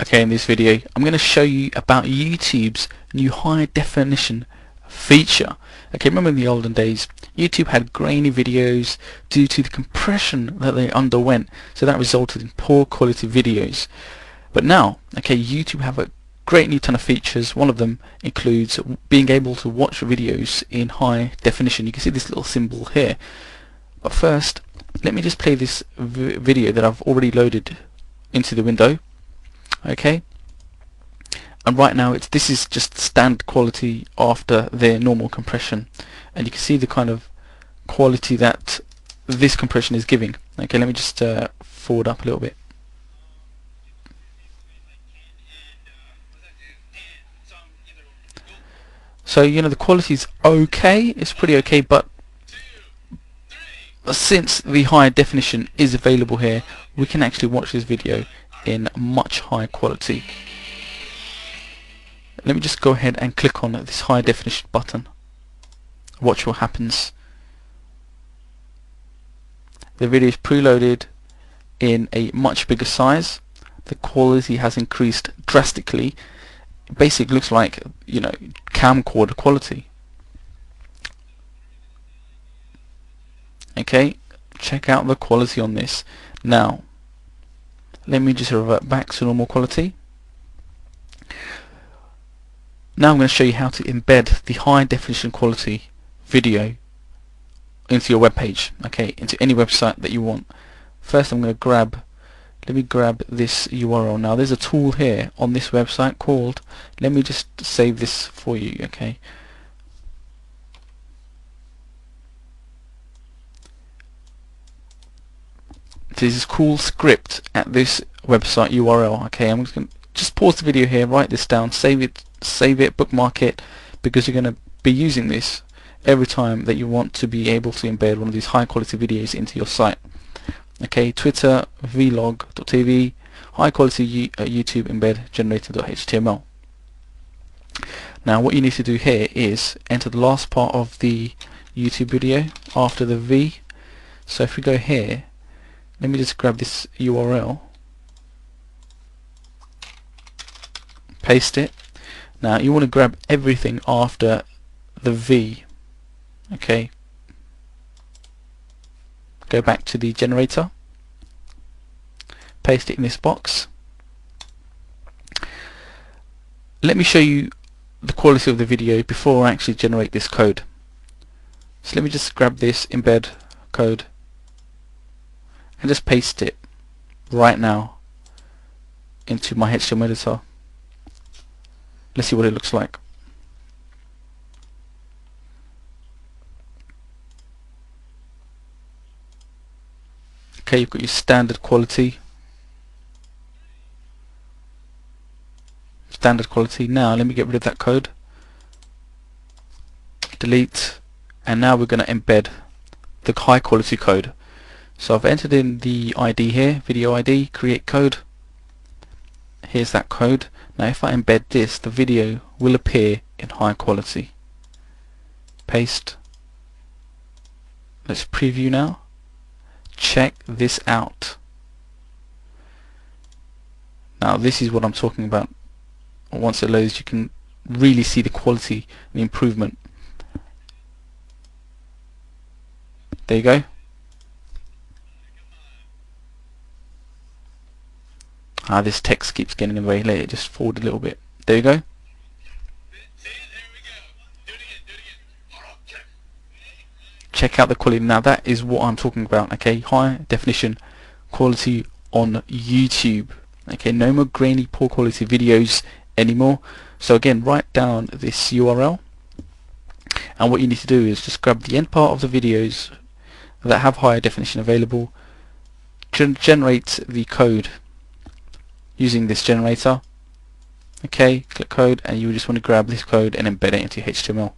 Okay, in this video I'm going to show you about YouTube's new high definition feature. Okay, remember in the olden days YouTube had grainy videos due to the compression that they underwent, so that resulted in poor quality videos. But now, okay, YouTube have a great new ton of features. One of them includes being able to watch videos in high definition. You can see this little symbol here. But first, let me just play this video that I've already loaded into the window. Okay, and right now this is just standard quality after their normal compression, and you can see the kind of quality that this compression is giving. Okay, let me just forward up a little bit. So the quality is okay, it's pretty okay, but since the high definition is available here, we can actually watch this video in much higher quality. Let me just go ahead and click on this high definition button. Watch what happens. The video is preloaded in a much bigger size. The quality has increased drastically. It basically looks like camcorder quality. Okay, check out the quality on this. Now let me just revert back to normal quality. Now I'm going to show you how to embed the high definition quality video into your web page, okay, into any website that you want. First I'm going to let me grab this URL. Now there's a tool here on this website called, let me just save this for you, okay. There's this cool script at this website URL. Okay, I'm just going to just pause the video here, write this down, save it, bookmark it, because you're going to be using this every time that you want to be able to embed one of these high quality videos into your site. Okay, Twitter vlog.tv high quality YouTube embed generator.html. Now what you need to do here is enter the last part of the YouTube video after the V. So if we go here, let me just grab this URL, paste it. Now you want to grab everything after the V. Okay, go back to the generator, paste it in this box. Let me show you the quality of the video before I actually generate this code. So let me just grab this embed code and just paste it right now into my HTML editor. Let's see what it looks like. Okay, you've got your standard quality. Now let me get rid of that code. Delete. And now we're going to embed the high quality code. So I've entered in the ID here, video ID, create code. Here's that code. Now if I embed this, the video will appear in high quality. Paste. Let's preview now. Check this out. Now this is what I'm talking about. Once it loads, you can really see the quality and the improvement. There you go. This text keeps getting in the way. Let it just forward a little bit. There you go. Check out the quality. Now that is what I'm talking about. Okay, high definition quality on YouTube. Okay, no more grainy, poor quality videos anymore. So again, write down this URL, and what you need to do is just grab the end part of the videos that have higher definition available, generate the code using this generator. Okay, click code, and you just want to grab this code and embed it into your HTML.